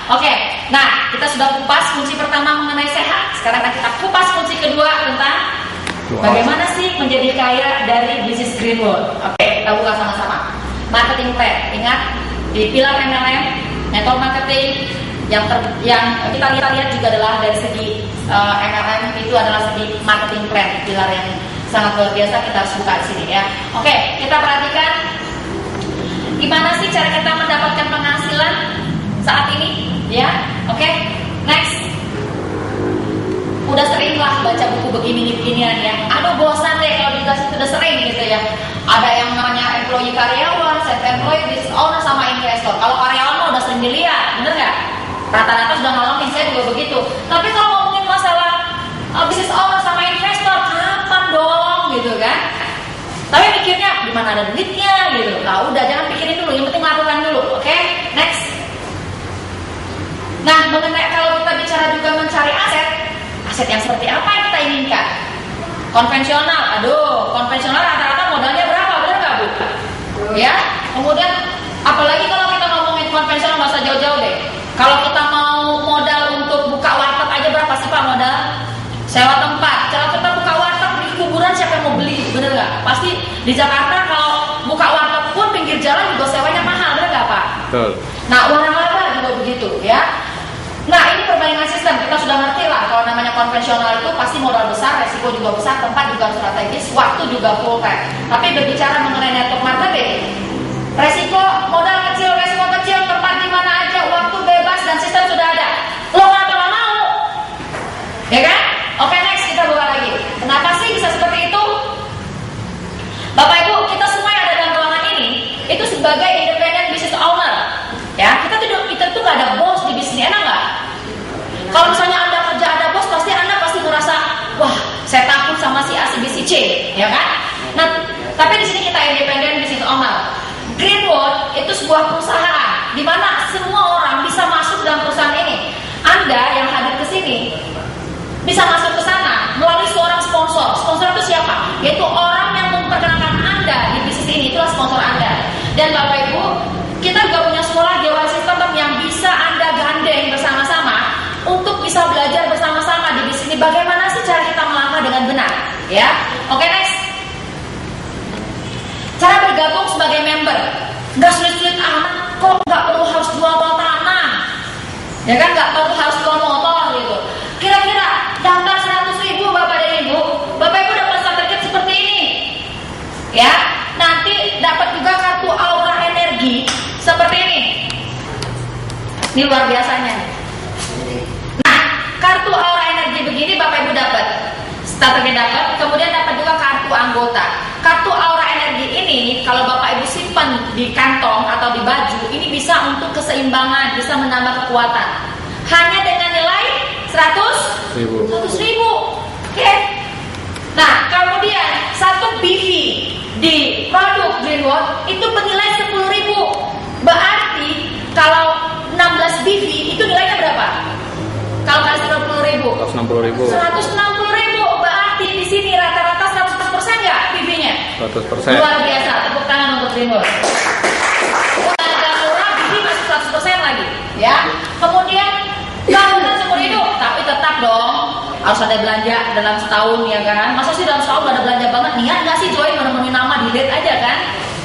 Oke, nah kita sudah kupas kunci pertama mengenai sehat. Sekarang kita kupas kunci kedua tentang bagaimana sih menjadi kaya dari bisnis Greenwood. Oke, kita buka sama-sama. Marketing plan. Ingat di pilar MLM, network marketing yang kita lihat juga adalah dari segi MLM itu adalah segi marketing plan, pilar yang sangat luar biasa. Kita harus buka di sini ya. Oke, kita perhatikan gimana sih cara kita mendapatkan penghasilan saat ini ya. Oke, next. Udah sering lah baca buku beginian ya. Aduh bosan deh kalau dikasih, udah sering gitu ya. Ada yang namanya employee karyawan, self employed, business owner sama investor. Kalau karyawan mah udah sering dilihat, bener nggak? Rata-rata sudah ngalamin, saya juga begitu. Tapi kalau ngomongin masalah business owner sama investor, kapan dong gitu kan? Tapi mikirnya gimana ada duitnya gitu. Nah udah, jangan pikirin dulu, yang penting lakukan dulu. Oke, next. Nah mengenai kalau kita bicara juga mencari aset yang seperti apa yang kita inginkan? Konvensional, konvensional rata-rata modalnya berapa, benar nggak Bu? Ya, kemudian apalagi kalau kita ngomongin konvensional, nggak usah jauh-jauh deh. Kalau kita mau modal untuk buka warteg aja berapa sih Pak modal? Sewa tempat. Kalau kita buka warteg di kuburan siapa yang mau beli, bener nggak? Pasti di Jakarta kalau buka warteg pun pinggir jalan juga sewanya mahal, bener nggak Pak? Betul. Nah warna-warna juga begitu ya. Nah ini perbandingan sistem, kita sudah ngerti lah kalau namanya konvensional itu pasti modal besar, resiko juga besar, tempat juga strategis, waktu juga full time. Tapi berbicara mengenai network marketing, resiko modal kecil, resiko kecil, tempat di mana aja, waktu bebas dan sistem sudah ada. Lo nggak mau, ya kan? Oke, next kita buka lagi. Kenapa sih bisa seperti itu? Bapak Ibu, kita semua yang ada dalam ruangan ini itu sebagai independent business owner. Ya, kita tuh nggak ada bos di bisnis, enak nggak? Kalau misalnya Anda kerja ada bos, pasti Anda pasti merasa, wah, saya takut sama si A, si B, si C, ya kan? Nah, tapi di sini kita independent business owner. Greenwood itu sebuah perusahaan di mana semua orang bisa masuk dalam perusahaan ini. Anda yang hadir ke sini bisa masuk ke sana melalui seorang sponsor. Sponsor itu siapa? Yaitu orang yang memperkenalkan Anda di bisnis ini, itulah sponsor Anda. Dan Bapak Ibu, kita juga punya sekolah GWI System yang bisa Anda gandeng bersama-sama untuk bisa belajar bersama-sama di bisnis ini. Bagaimana sih cara kita melangkah dengan benar? Ya, oke, next. Cara bergabung sebagai member, nggak sulit-sulit amat kok, nggak perlu harus jual tanah, ya kan? Nggak perlu harus jual motor gitu. Kira-kira daftar 100.000 Bapak dan Ibu, Bapak Ibu dapat sertifikat seperti ini, ya. Nanti dapat juga kartu aura energi seperti ini. Ini luar biasanya. Nah, kartu aura energi begini Bapak Ibu dapat, starternya dapat, kemudian dapat juga kartu anggota. Kartu aura energi ini kalau Bapak Ibu simpan di kantong atau di baju, ini bisa untuk keseimbangan, bisa menambah kekuatan. Hanya dengan nilai 100.000. Oke. Nah, kemudian 1 BV di produk Greenwood itu bernilai 10.000. Berarti kalau 16 BV itu nilainya berapa? Kalau kali 10.000, 160.000. 160.000. Berarti di sini rata-rata 100% nggak BV-nya? 100%. Luar biasa. Tepuk tangan untuk Greenwood. Harga murah, BV masih 100% lagi, ya. Kemudian bangunan seumur hidup, tapi tetap dong harus ada belanja dalam setahun, ya kan? Masa sih dalam setahun gak ada belanja banget? Niat nggak sih Joy menemuin nama delete aja kan?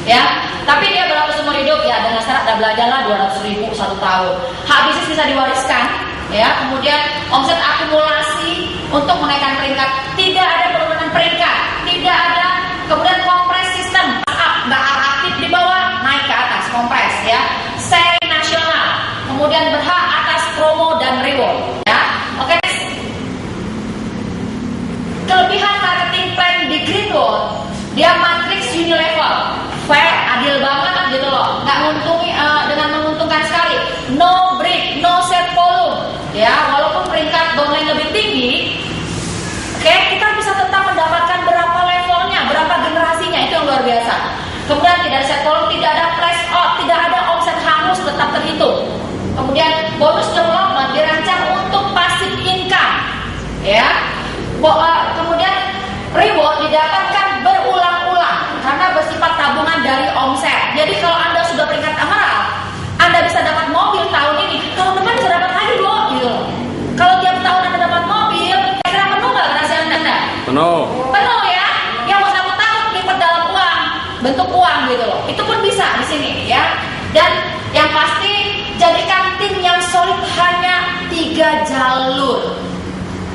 Ya, tapi dia berlaku seumur hidup ya, dengan syarat ada belanja lah 200.000 1 tahun. Hak bisnis bisa diwariskan, ya. Kemudian omset akumulasi untuk menaikkan peringkat, tidak ada penurunan peringkat, tidak ada. Kemudian kompres sistem, nggak aktif di bawah, naik ke atas, kompres ya. Seri nasional, kemudian berhak atas promo dan reward, ya. Oke. Kelebihan marketing plan di Greenwood, dia matriks unilevel, fair, adil banget gitu loh, nggak nguntungi dengan menguntungkan sekali, no break, no set volume, ya. Walaupun peringkat downline lebih tinggi, oke, kita bisa tetap mendapatkan berapa levelnya, berapa generasinya, itu yang luar biasa. Kemudian tidak ada set volume, tidak ada price out, tidak ada omset hangus, tetap terhitung. Kemudian bonus development dirancang untuk passive income, ya. Kemudian reward didapatkan berulang-ulang karena bersifat tabungan dari omset. Jadi kalau Anda sudah peringkat emerald, Anda bisa dapat mobil tahun ini, tahun depan bisa bentuk uang gitu loh. Itu pun bisa di sini ya. Dan yang pasti jadikan tim yang solid hanya 3 jalur.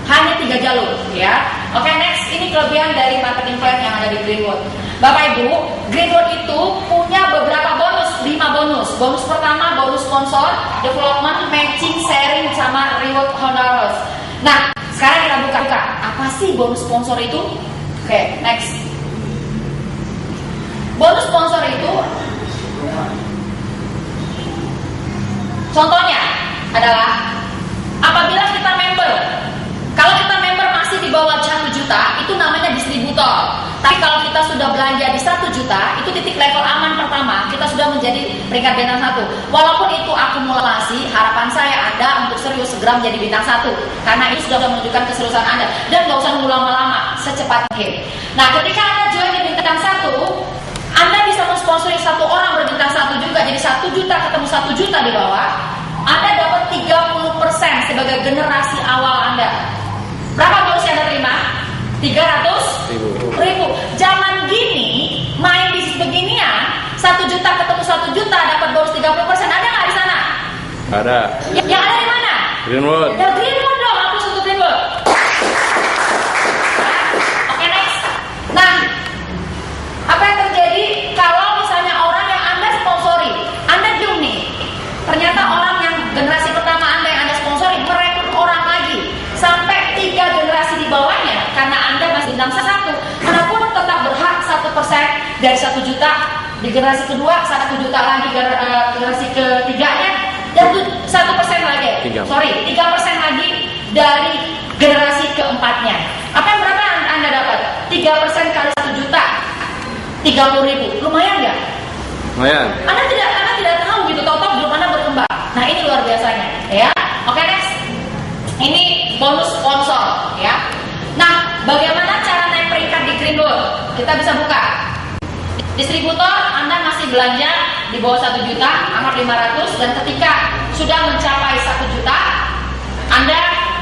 Hanya 3 jalur ya. Oke, next, ini kelebihan dari marketing plan yang ada di Greenwood. Bapak Ibu, Greenwood itu punya beberapa bonus, 5 bonus. Bonus pertama, bonus sponsor, development, matching, sharing, sama reward honoraries. Nah, sekarang kita buka-buka. Apa sih bonus sponsor itu? Oke, next. Bonus sponsor itu contohnya adalah apabila kita member. Kalau kita member masih di bawah 1 juta, itu namanya distributor. Tapi kalau kita sudah belanja di 1 juta, itu titik level aman pertama, kita sudah menjadi peringkat bintang 1. Walaupun itu akumulasi, harapan saya Anda untuk serius segera menjadi bintang 1. Karena ini sudah menunjukkan keseriusan Anda. Dan nggak usah nunggu lama-lama, secepat mungkin. Nah, ketika Anda join di bintang 1, Anda bisa mensponsori 1 orang berbintang 1 juga. Jadi 1 juta ketemu 1 juta di bawah, Anda dapat 30% sebagai generasi awal Anda. Berapa bonus yang Anda terima? 300.000. Zaman gini, main bisnis beginian, 1 juta ketemu 1 juta dapat bonus 30%. Ada nggak di sana? Ada. Yang ada di mana? Greenwood. Ya Greenwood dong, hapus untuk Greenwood. Oke, next. Nah, apa yang terjadi kalau misalnya orang yang Anda sponsori, Anda diem nih, ternyata orang yang generasi pertama Anda yang Anda sponsori merekrut orang lagi sampai 3 generasi di bawahnya, karena Anda masih bintang 1, Anda pun tetap berhak 1% dari 1 juta di generasi kedua, 1 juta lagi generasi ketiganya, dan 1% lagi, 3% lagi dari generasi keempatnya. Apa yang berapa Anda dapat? 3% kali 1 juta, 30.000. Lumayan ya? Lumayan. Anda tidak tahu gitu, tahu-tahu belum Anda berkembang. Nah, ini luar biasanya ya. Oke, next. Ini bonus sponsor ya. Nah, bagaimana cara naik peringkat di Greenwood? Kita bisa buka. Distributor Anda masih belanja di bawah 1 juta, amat 500, dan ketika sudah mencapai 1 juta, Anda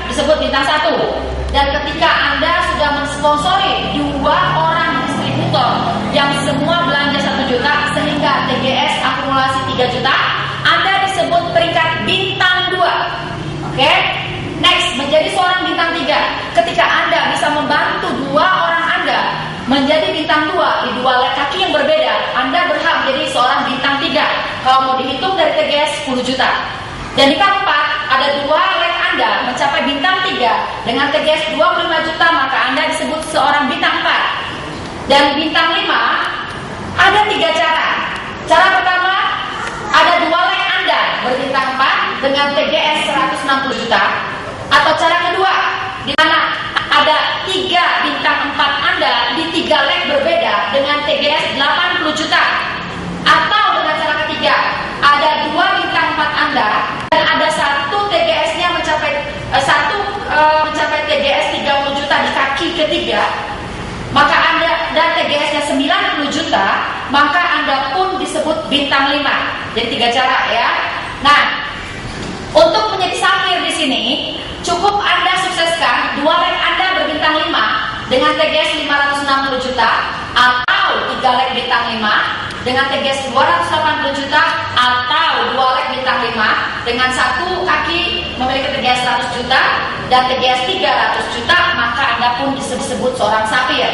disebut bintang 1. Dan ketika Anda sudah mensponsori 2 orang distributor yang semua belanja 1 juta sehingga TGS akumulasi 3 juta, Anda disebut peringkat bintang 2. Oke? Next, menjadi seorang bintang 3. Ketika Anda bisa membantu 2 orang Anda menjadi bintang 2 di 2 kaki yang berbeda, Anda berhak menjadi seorang bintang 3. Kalau mau dihitung dari TGS 10 juta. Dan di keempat, ada 2 leg Anda mencapai bintang 3 dengan TGS 25 juta, maka Anda disebut seorang bintang 4. Dan bintang 5, ada 3 cara. Cara pertama, ada 2 leg Anda berbintang 4 dengan TGS 160 juta. Atau cara kedua, di mana ada 3 bintang 4 Anda di 3 leg berbeda dengan TGS 80 juta. Atau dengan cara ketiga, ada 2 bintang 4 Anda dan ada 1 TGS-nya mencapai TGS 30 juta di kaki ketiga, maka Anda dan TGS-nya 90 juta, maka Anda pun disebut bintang 5. Jadi 3 cara ya. Nah, untuk menjadi safir di sini, cukup Anda sukseskan 2 leg Anda berbintang 5 dengan TGS 560 juta, atau 3 leg bintang 5 dengan TGS 280 juta, atau 2 leg bintang 5 dengan 1 kaki memiliki TGS 100 juta dan TGS 300 juta, maka Anda pun disebut seorang safir.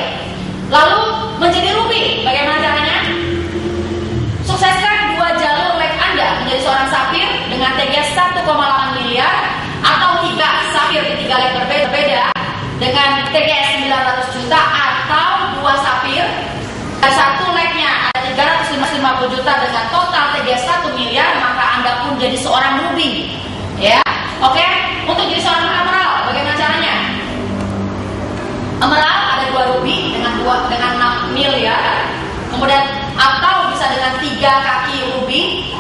Lalu menjadi ruby, bagaimana caranya? Sukseskan 2 jalur leg Anda menjadi seorang safir dengan TGS 1,8 miliar, atau 3 safir di 3 leg berbeda dengan TGS 900 juta, atau 2 safir dan 1 legnya ada 350 juta dengan total TGS 1 miliar, maka Anda pun jadi seorang ruby ya. Oke, untuk jadi seorang emerald bagaimana caranya? Emerald ada 2 ruby dengan 6 miliar, kemudian atau bisa dengan 3 kaki ruby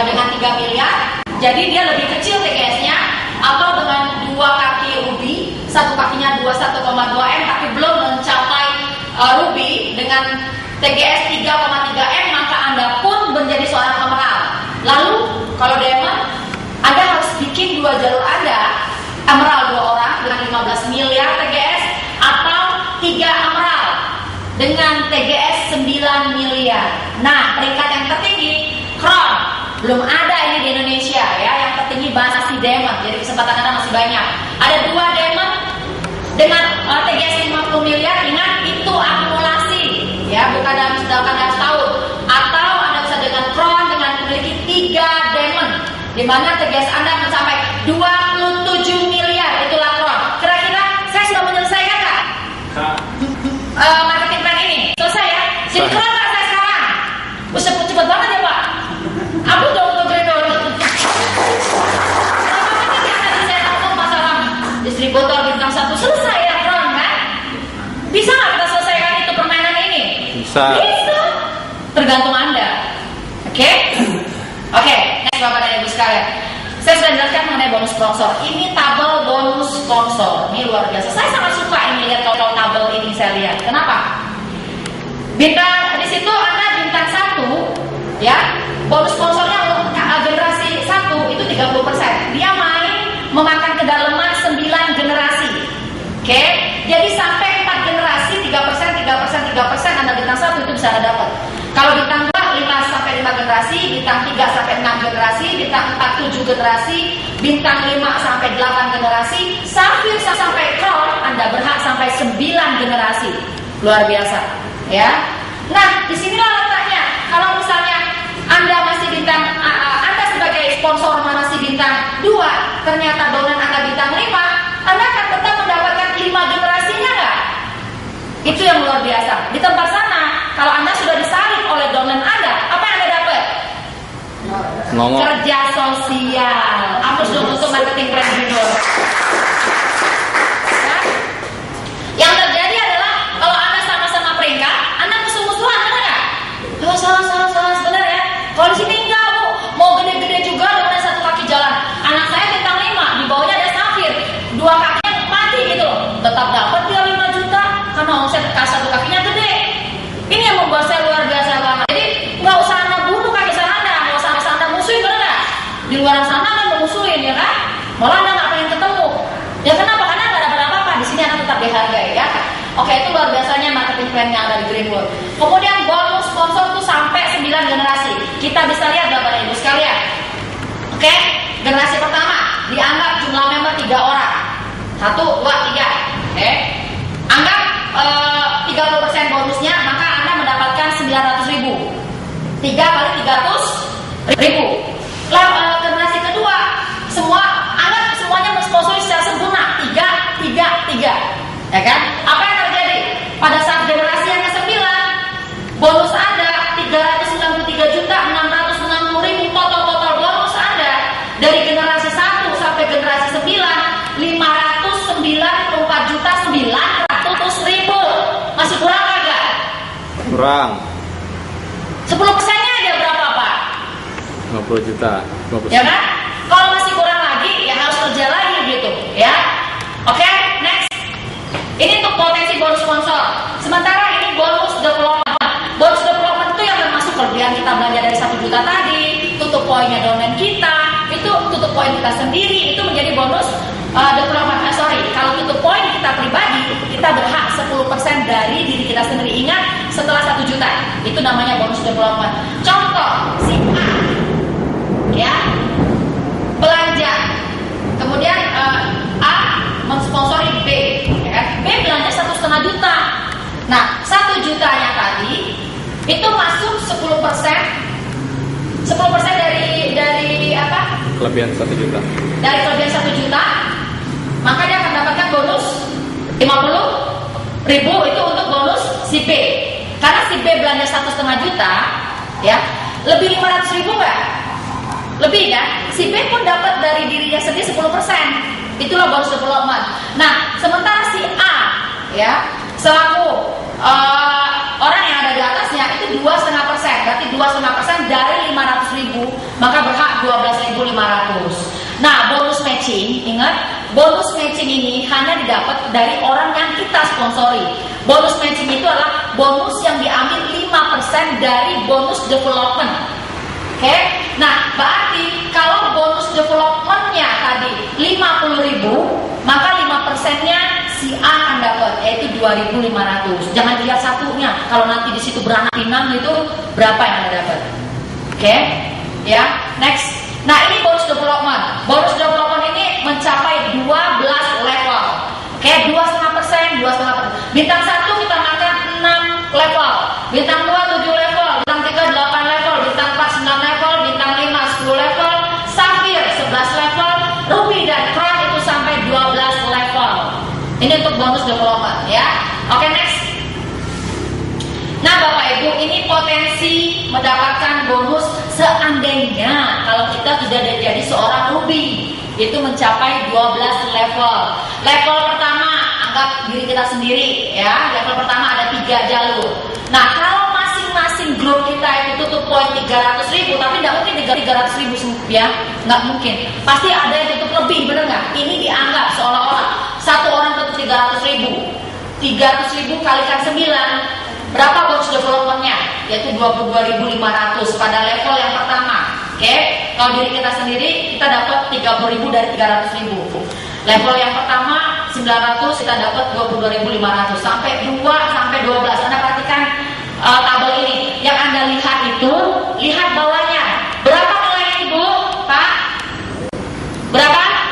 dengan 3 miliar, jadi dia lebih kecil TGS-nya, atau dengan 2 kaki ruby, 1 kakinya 21,2 M tapi belum mencapai ruby dengan TGS 3,3 M, maka Anda pun menjadi seorang emerald. Lalu kalau diamond, Anda harus bikin 2 jalur Anda, emerald 2 orang dengan 15 miliar TGS, atau 3 emerald dengan TGS 9 miliar. Nah, peringkat yang tertinggi Crown. Belum ada ini di Indonesia ya. Yang tertinggi masih Diamond. Jadi kesempatan Anda masih banyak. Ada 2 Diamond dengan TGS 50 miliar. Ingat itu akumulasi ya, bukan dalam setahun. Atau Anda bisa dengan Crown dengan memiliki 3 Diamond, di mana TGS Anda mencapai 27 miliar. Itulah Crown. Kira-kira saya sudah menyelesaikan nggak? Marketing plan ini selesai ya. Sinkron nggak saya sekarang? Cepet banget ya Pak. Aku udah untuk grendol. Tadi saya tahu masalah distributor bintang 1 selesai ya Crown kan? Bisa nggak kita selesaikan itu permainan ini? Bisa. Bisa. Tergantung Anda. Oke? Oke. Next Bapak dan Ibu sekalian. Saya sudah jelaskan mengenai bonus sponsor. Ini tabel bonus sponsor. Ini luar biasa. Saya sangat suka ini lihat kalau tabel ini saya lihat. Kenapa? Bintang di situ Anda bintang 1 ya. Bonus sponsornya untuk generasi 1 itu 30%. Dia main memakan kedalaman 9 generasi. Oke? Jadi sampai 4 generasi 3% Anda bintang 1 itu bisa Anda dapat. Kalau bintang 2 5 sampai 5 generasi, bintang 3 sampai 6 generasi, bintang 4 7 generasi, bintang 5 sampai 8 generasi, safir sampai Crown Anda berhak sampai 9 generasi. Luar biasa, ya. Nah, disinilah letaknya. Kalau misalnya Anda masih bintang Anda sebagai sponsor masih bintang 2, ternyata downline Anda bintang 5, Anda akan tetap mendapatkan 5 generasinya nggak? Itu yang luar biasa. Di tempat sana, kalau Anda sudah disalib oleh downline Anda, apa yang Anda dapat? Ngomong. Kerja sosial. Ampus dulu untuk marketing plan junior. Ya? Yang terjadi adalah kalau Anda sama-sama peringkat, Anda musuh-musuhan, benar nggak? Oh, salah sebenarnya. Kalau di sini enggak Bu, mau gede-gede juga dengan 1 kaki jalan. Anak saya bintang 5, di bawahnya ada safir, 2 kakinya mati gitu loh. Tetap dapat dia 5 juta karena omset 1 kakinya gede. Ini yang membuat saya luar biasa banget. Jadi nggak usah Anda bunuh kaki Anda, nggak usah Anda musuhin, benar nggak? Di luar sana kan memusuhin ya kan? Malah Anda nggak pengen ketemu. Ya kenapa? Karena nggak dapat apa-apa. Di sini Anda tetap dihargai ya. Oke, itu luar biasanya marketing plan yang ada di Greenwood. Kemudian bonus sponsor tuh sampai 9 generasi. Kita bisa lihat Bapak dan Ibu sekalian. Oke, generasi pertama dianggap jumlah member 3 orang. 1, 2, 3. Oke. Anggap 30% bonusnya, maka Anda mendapatkan 900.000. 3 kali 300.000. Lalu generasi kedua, anggap semuanya mensponsori secara sempurna. 3. Ya kan? Apa yang terjadi? Pada saat generasi yang ke-9, bonus Anda 393.660.000 total bonus Anda dari generasi 1 sampai generasi 9, 594.900.000. Masih kurang agak? Kurang. 10%-nya aja berapa Pak? 50 juta. 50. Ya kan? Kalau masih kurang lagi, ya harus kerja lagi gitu, ya. Oke, next. Ini untuk potensi bonus sponsor. Sementara ini bonus development. Bonus development itu yang termasuk kelebihan kita belanja dari 1 juta tadi, tutup poinnya domain kita, itu tutup poin kita sendiri, itu menjadi bonus development. Kalau tutup poin kita pribadi, kita berhak 10% dari diri kita sendiri. Ingat, setelah 1 juta, itu namanya bonus development. Contoh, si A, ya, belanja, kemudian A mensponsori B, ya. B belanja 1,5 juta. Nah, 1 jutanya tadi itu masuk 10% dari apa? Kelebihan 1 juta. Dari kelebihan 1 juta, maka dia akan dapatkan bonus 50.000 itu untuk bonus si B. Karena si B belanja 1,5 juta, ya, lebih 500.000 nggak? Lebih kan? Si B pun dapat dari dirinya sendiri 10%. Itulah bonus development. Nah, sementara si A, ya, selaku orang yang ada di atasnya itu 2,5%. Berarti 2,5% dari 500.000, maka berhak 12.500. Nah, bonus matching, ingat, bonus matching ini hanya didapat dari orang yang kita sponsori. Bonus matching itu adalah bonus yang diambil 5% dari bonus development. Oke, nah berarti kalau bonus developmentnya tadi 50.000, maka 5%-nya si A akan dapat, yaitu 2.500. Jangan dilihat satunya. Kalau nanti di situ beranak pinang itu berapa yang Anda dapat? Oke, ya. Next. Nah, ini bonus development. Bonus development ini mencapai 12 level. Oke, 2,5%, 2,5%. Bintang 1 kita makan 6 level. Bintang 2 7 level. Bintang 3 8 level. Bintang 4 9 level. Bintang 5 10 level. Safir 11 level. Ruby dan Crown itu sampai 12 level. Ini untuk bonus development, ya. Oke, next. Nah, Bapak Ibu, ini potensi mendapatkan bonus seandainya kalau kita sudah jadi seorang Ruby, itu mencapai 12 level. Level pertama, anggap diri kita sendiri, ya. Level pertama ada 3 jalur. Nah, kalau masing-masing grup kita itu tutup poin 300.000, tapi tidak mungkin 300.000 ya, nggak mungkin. Pasti ada yang tutup lebih, bener nggak? Ini dianggap seolah-olah satu orang tutup 300.000, 300.000 kalikan 9. Berapa bonus developmentnya? Yaitu 22.500 pada level yang pertama. Oke, kalau diri kita sendiri kita dapat 30.000 dari 300.000. Level yang pertama 900, kita dapat 22.500 sampai 2 sampai 12. Anda perhatikan tabel ini. Yang Anda lihat itu, lihat bawahnya. Berapa nilainya Ibu? Pak? Berapa?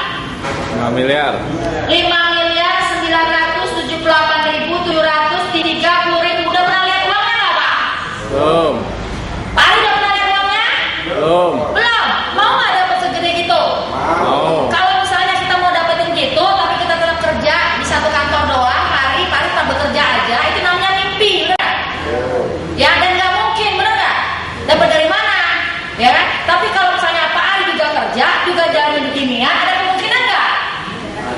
5 miliar. 5.978.730.000. Udah pernah lihat uangnya nggak, Pak? Belum. Pak Ali udah pernah lihat uangnya? Belum. Belum. Mau nggak dapat segede gitu? Mau. Kalau misalnya kita mau dapetin gitu, tapi kita tetap kerja di satu kantor doang, Pak Ali tak bekerja aja, itu namanya mimpi, bener? Ya, dan nggak mungkin, bener nggak? Dapat dari mana? Ya kan? Tapi kalau misalnya Pak Ali juga kerja, juga jalan beginian, ada kemungkinan nggak?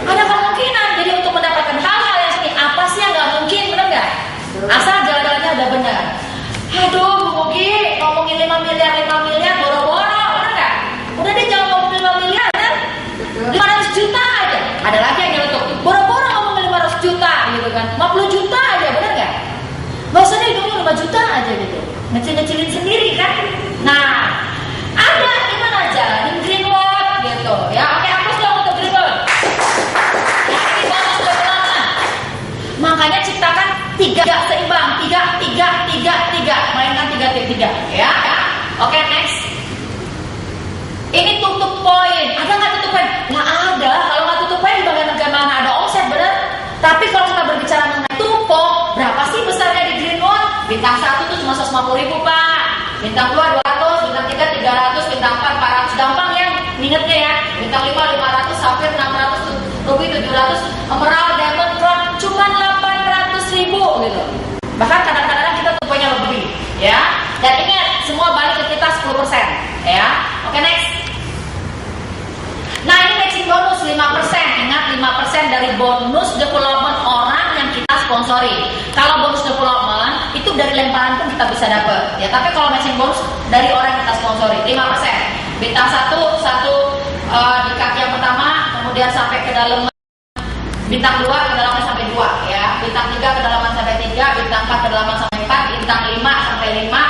Ada kemungkinan. Jadi untuk mendapatkan hal-hal yang seperti apa sih yang nggak mungkin, bener nggak? Asal jalan-jalannya udah benar. Aduh, Bu Mugi, ngomongin 5 miliar, boro-boro, bener nggak? Udah deh, jangan ngomongin 5 miliar, kan? 500 juta aja. Ada lagi yang nyeletuk, boro-boro ngomongin 500 juta, gitu kan? 50 juta aja, bener nggak? Nggak usah deh, hidungnya 5 juta aja gitu. Ngecil-ngecilin sendiri kan? Nah, ada gimana jalanin Greenwood gitu, ya? Oke, hapus dong untuk Greenwood. Ya, ini bonus development. Makanya ciptakan 3 seimbang, 3, mainkan 3, ya. Oke, next. Ini tutup poin. Ada nggak tutup poin? Nggak ada. Kalau nggak tutup poin, bagaimana ada omset, bener? Tapi kalau kita berbicara mengenai tumpuk, berapa sih besarnya di Greenwood? Bintang 1 tuh cuma 150.000, Pak. Bintang 2 200, bintang 3 300, bintang 4 400. Gampang ya ingetnya ya. Bintang 5 500, Safir 600, Ruby 700, Emerald, Diamond, Crown cuma 800.000 gitu. Bahkan kadang-kadang kita tumpuknya lebih, ya. Dan ingat, semua balik ke kita 10%, ya. Oke, next. Nah, ini matching bonus 5%. Ingat, 5% dari bonus development orang yang kita sponsori. Kalau bonus development itu dari lemparan pun kita bisa dapat, ya. Tapi kalau matching bonus dari orang yang kita sponsori 5%. Bintang 1 di kaki yang pertama, kemudian sampai ke dalam. Bintang 2 kedalaman sampai 2, ya. Bintang 3 kedalaman sampai 3, bintang 4 kedalaman sampai 4, bintang 5 sampai 5.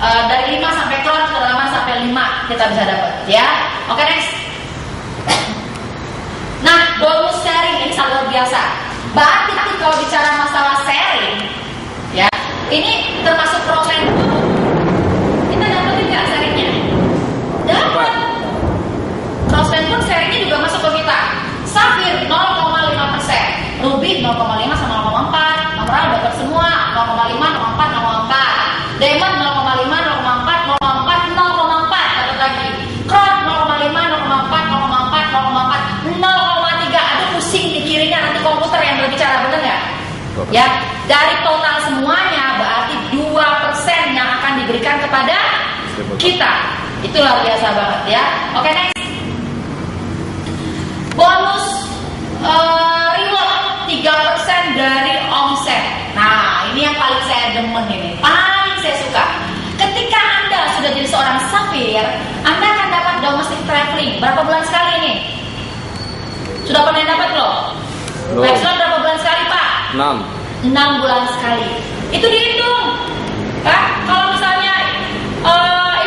Dari 5 sampai Crown kedalaman sampai 5 kita bisa dapat, ya. Oke, next. Nah, bonus sharing ini sangat luar biasa. Berarti kalau bicara masalah sharing, ya, ini termasuk prosen dulu. Kita dapat nggak sharingnya? Dapat. Prosen pun sharingnya juga masuk ke kita. Safir 0,5%, Ruby 0,5 sama 0,4, Emerald dapat semua 0,5, 0,4, 0,4, Diamond 0,5, 0,4, 0,4, 0,4 dapat lagi. Crown 0,5, 0,4, 0,4, 0,4, 0,3. Aduh, pusing di kirinya, nanti komputer yang berbicara, bener nggak? Ya, dari total semuanya berarti 2% yang akan diberikan kepada kita. Itu luar biasa banget, ya. Oke, next. Bonus reward 3% dari omset. Nah, ini yang paling saya demen ini, paling saya suka. Ketika Anda sudah jadi seorang Safir, Anda akan dapat domestic traveling. Berapa bulan sekali ini? Sudah pernah dapat belum? Maximum berapa bulan sekali, Pak? 6 bulan sekali. Itu dihitung. Kan? Kalau misalnya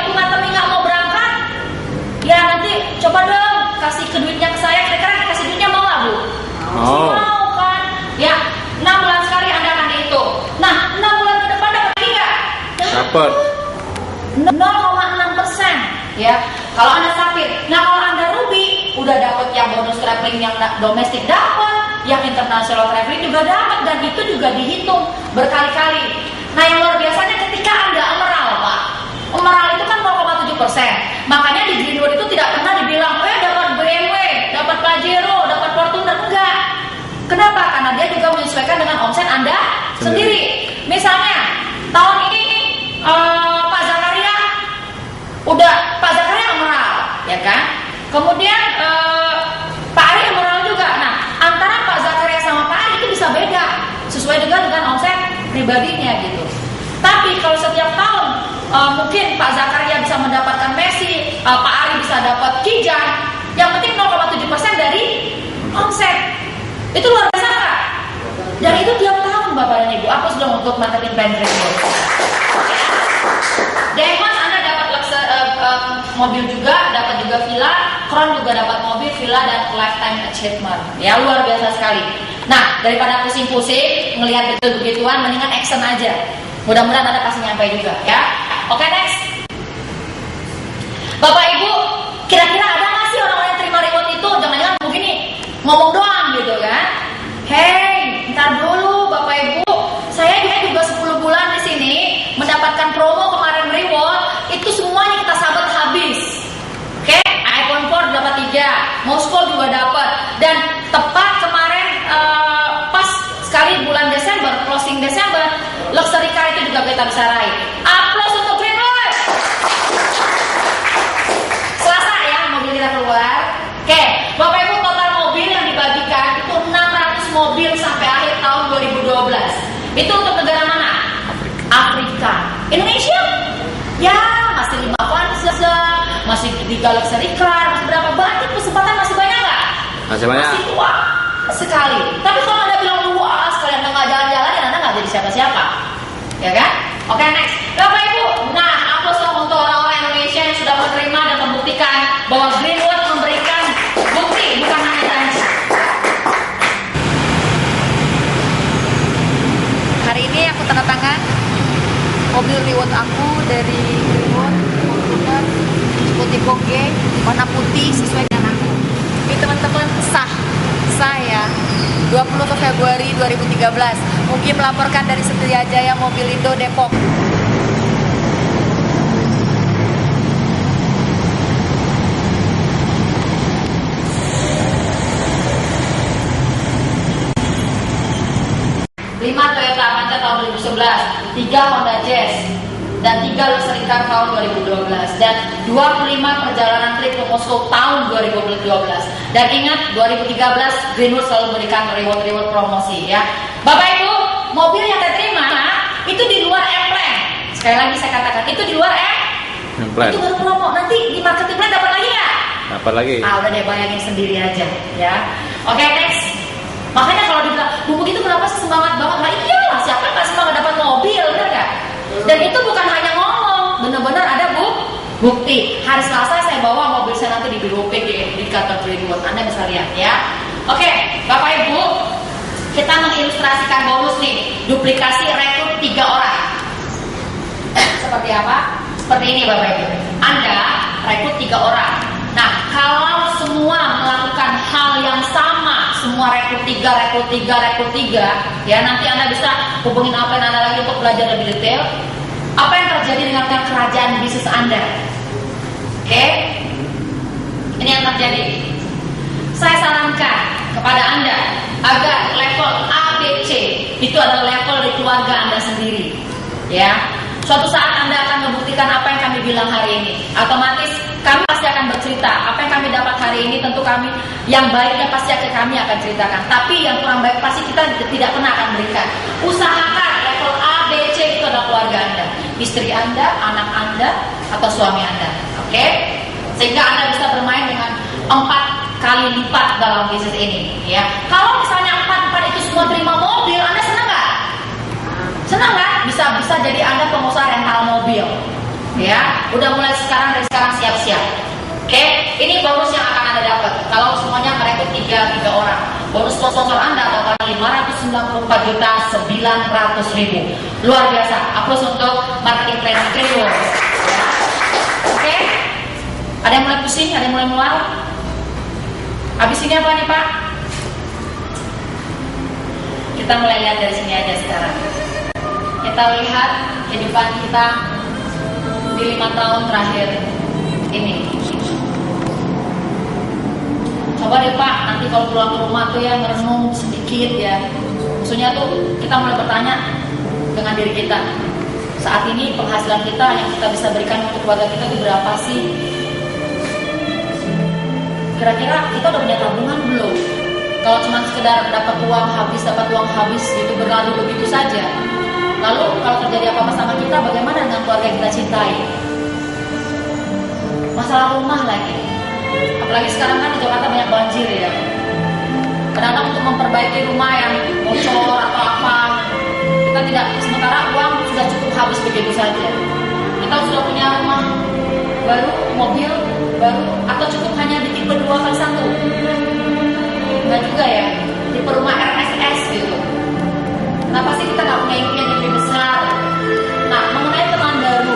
Ibu Matemi nggak mau berangkat, ya nanti coba dong kasih ke duitnya ke saya. Kira-kira kasih duitnya mau nggak, Bu? Mau. Mau kan? 0,6%, ya. Kalau Anda safir, nah kalau Anda ruby, udah dapat yang bonus traveling yang domestik dapat, yang international traveling juga dapat, dan itu juga dihitung berkali-kali. Nah yang luar biasanya ketika Anda emerald, Pak, emerald itu kan 0,7%, makanya di Greenwood itu tidak pernah dibilang, dapat BMW, dapat Pajero, dapat Fortuner, enggak. Kenapa? Karena dia juga menyesuaikan dengan omset Anda sendiri. Misalnya tahun ini Pak Zakaria emerald, ya kan? Kemudian Pak Ari emerald juga. Nah, antara Pak Zakaria sama Pak Ari itu bisa beda sesuai juga dengan omset pribadinya gitu. Tapi kalau setiap tahun mungkin Pak Zakaria bisa mendapatkan Messi, Pak Ari bisa dapat Kijang, yang penting 0,7% dari omset. Itu luar biasa Kak. Dan itu tiap tahun Bapak dan Ibu. Aku sudah untuk marketing plan Greenwood. Diamond Anda dapat mobil juga, dapat juga villa, Crown juga dapat mobil, villa, dan lifetime achievement. Ya luar biasa sekali. Nah daripada pusing-pusing ngelihat begitu-begituan, mendingan action aja. Mudah-mudahan Anda pasti nyampe juga ya. Oke, next. Bapak Ibu, kira-kira ada nggak sih orang-orang yang terima reward itu? Jangan-jangan begini ngomong doang gitu kan? Hey, ntar dulu Bapak Ibu, saya juga 10 bulan di sini mendapatkan promo kemarin reward, itu semuanya kita sahabat habis. Oke, iPhone 4 dapat 3, Moskow juga dapat, dan tepat kemarin pas sekali bulan Desember, closing Desember, luxury car itu juga kita bisa raih. Aplaus untuk Greenwood. Selasa ya mobil kita keluar. Oke, Bapak Ibu, total mobil yang dibagikan itu 600 mobil sampai akhir tahun 2012. Itu untuk negara mana? Afrika. Indonesia? Ya, masih 5 fase, masih 3 luxury car, masih berapa banyak kesempatan, masih banyak nggak? Masih banyak. Masih luas sekali. Tapi kalau Anda bilang luas, kalian nggak jalan-jalan, ya Anda nggak jadi siapa-siapa. Ya kan? Oke, next. Bapak Ibu, nah aplaus untuk orang-orang Indonesia yang sudah menerima dan membuktikan bahwa Greenwood memberikan bukti, bukan hanya janji. Hari ini aku tanda tangan mobil reward aku dari Greenwood, Fortuner Sputiko G, warna putih sesuai dengan aku. Ini teman-teman sah saya 20 Februari 2013. Mungkin melaporkan dari Setiajaya Mobilindo Depok. Toyota Avanza tahun 2011, 3 Honda Jazz, dan 3 luxury car tahun 2012, dan 25 perjalanan trip ke Moskow tahun 2012. Dan ingat, 2013 Greenwood selalu memberikan reward promosi ya. Bapak Ibu, mobil yang saya terima itu di luar M-Plan. Sekali lagi saya katakan, itu di luar M-Plan. Itu baru promo. Nanti di marketing plan dapat lagi nggak? Dapat lagi. Udah deh, bayangin sendiri aja ya. Oke, next. Makanya kalau dibilang, Bu begitu kenapa sih semangat banget? Nah iyalah, siapa nggak semangat dapat mobil, bener nggak? Dan itu bukan hanya ngomong, bener-bener ada bukti. Hari Selasa saya bawa mobil saya nanti di BOP di kantor Greenwood, Anda bisa lihat ya. Oke, Bapak Ibu, kita mengilustrasikan bonus nih, duplikasi rekrut 3 orang. Seperti apa? Seperti ini Bapak Ibu. Anda rekrut 3 orang. Nah, kalau semua melakukan hal yang sama, semua rekrut 3, ya nanti Anda bisa hubungin apa yang Anda lagi untuk belajar lebih detail. Apa yang terjadi dengan kerajaan bisnis Anda? Oke? Ini yang terjadi. Saya sarankan kepada Anda agar level ABC itu adalah level dari keluarga Anda sendiri. Ya. Suatu saat Anda akan membuktikan apa yang kami bilang hari ini. Otomatis kami pasti akan bercerita apa yang kami dapat hari ini. Tentu kami yang baiknya pasti kami akan ceritakan. Tapi yang kurang baik pasti kita tidak pernah akan berikan. Usahakan level A, B, C itu adalah keluarga Anda, istri Anda, anak Anda, atau suami Anda. Oke? Sehingga Anda bisa bermain dengan 4 kali lipat dalam bisnis ini. Ya. Kalau misalnya 4 itu semua terima mobil, Anda senang nggak? Senang nggak? Bisa jadi Anda pengusaha rental mobil. Ya, udah mulai dari sekarang siap-siap. Oke, ini bonus yang akan Anda dapat. Kalau semuanya merekrut 3 orang. Bonus sponsor Anda total 594.900.000. Luar biasa. Aplaus untuk marketing plan Greenwood. Ya. Ada yang mulai pusing, ada yang mulai mual. Habis ini apa nih Pak? Kita mulai lihat dari sini aja sekarang. Kita lihat kehidupan kita di 5 tahun terakhir ini. Coba deh Pak, nanti kalau pulang ke rumah tuh ya merenung sedikit ya. Maksudnya tuh kita mulai bertanya dengan diri kita. Saat ini penghasilan kita yang kita bisa berikan untuk keluarga kita itu berapa sih? Kira-kira kita udah punya tabungan belum? Kalau cuma sekedar dapat uang habis gitu berlalu begitu saja. Lalu kalau terjadi apa-apa sama kita, bagaimana dengan keluarga yang kita cintai? Masalah rumah lagi. Apalagi sekarang kan di Jakarta banyak banjir ya. Kadang-kadang untuk memperbaiki rumah yang bocor atau apa, kita tidak, sementara uang sudah cukup habis begitu saja. Kita sudah punya rumah baru, mobil baru, atau cukup hanya di tipe 2x1? Enggak juga ya, tipe rumah RSS gitu. Kenapa sih kita nggak punya impian yang lebih besar? Nah, mengenai teman baru,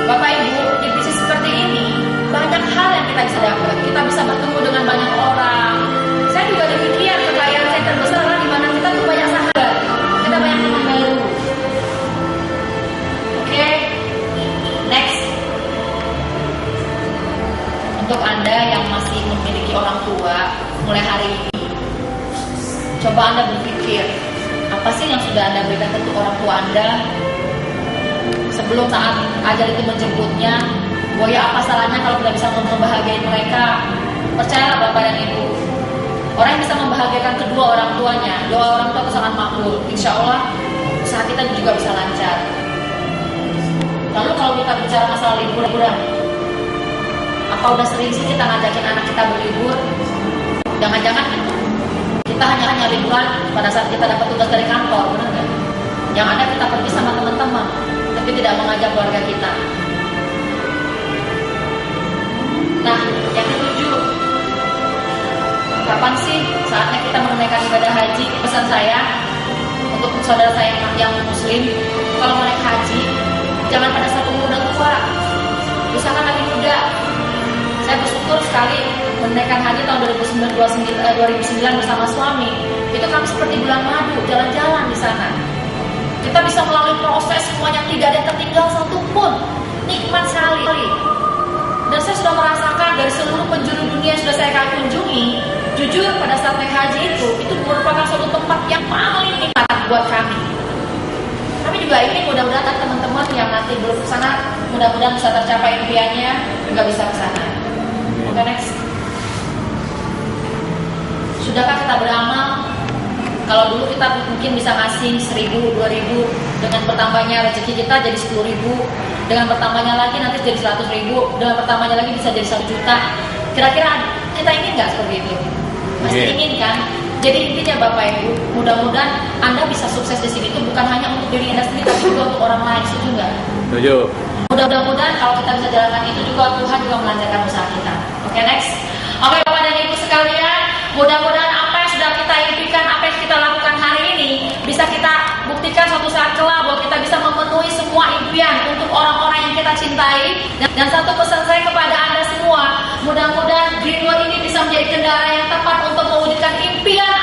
Bapak Ibu, di bisnis seperti ini banyak hal yang kita bisa dapat. Kita bisa bertemu dengan banyak orang. Saya juga demikian, kekayaan saya terbesar adalah di mana kita tuh banyak sahabat, kita banyak teman baru. Oke, next. Untuk Anda yang masih memiliki orang tua, mulai hari ini, coba Anda berpikir, apa sih yang sudah Anda berikan untuk orang tua Anda sebelum saat ajal itu menjemputnya? Ya apa salahnya kalau kita bisa membahagiakan mereka? Percayalah Bapak dan Ibu, orang yang bisa membahagiakan kedua orang tuanya, doa orang tua itu sangat makbul. Insya Allah usaha kita juga bisa lancar. Lalu kalau kita bicara masalah liburan, apa udah sering sih kita ngajakin anak kita berlibur? Jangan-jangan kita hanya liburan pada saat kita dapat tugas dari kantor, benar nggak? Yang ada kita pergi sama teman-teman, tapi tidak mengajak keluarga kita. Nah, yang ketujuh, kapan sih saatnya kita menunaikan ibadah haji? Pesan saya untuk saudara saya yang muslim, kalau naik haji, jangan pada saat umur udah tua, usahakan lagi muda. Saya bersyukur sekali menunaikan haji tahun 2009 bersama suami. Itu kami seperti bulan madu, jalan-jalan di sana. Kita bisa melalui proses semuanya, tidak ada yang tertinggal satupun. Nikmat sekali. Dan saya sudah merasakan dari seluruh penjuru dunia yang sudah saya kunjungi, jujur pada saat naik haji itu merupakan suatu tempat yang paling nikmat buat kami. Kami juga ingin mudah-mudahan teman-teman yang nanti belum ke sana, mudah-mudahan bisa tercapai impiannya, juga bisa ke sana. Oke, next. Sudahkah kita beramal? Kalau dulu kita mungkin bisa ngasih 1.000, 2.000, dengan bertambahnya rezeki kita jadi 10.000, dengan bertambahnya lagi nanti jadi 100.000, dengan bertambahnya lagi bisa jadi 1 juta. Kira-kira kita ingin nggak seperti itu? Pasti ingin kan? Jadi intinya Bapak Ibu, mudah-mudahan Anda bisa sukses di sini itu bukan hanya untuk diri Anda sendiri, tapi juga untuk orang lain. Setuju nggak? Setuju. Mudah-mudahan kalau kita bisa jalankan itu juga, Tuhan juga melancarkan usaha kita. Oke, next. Oke, Bapak dan Ibu sekalian, mudah-mudahan apa yang sudah kita impikan, apa yang kita lakukan hari ini bisa kita buktikan suatu saat kelak bahwa kita bisa memenuhi semua impian untuk orang-orang yang kita cintai. Dan satu pesan saya kepada Anda semua, mudah-mudahan Greenwood ini bisa menjadi kendaraan yang tepat untuk mewujudkan impian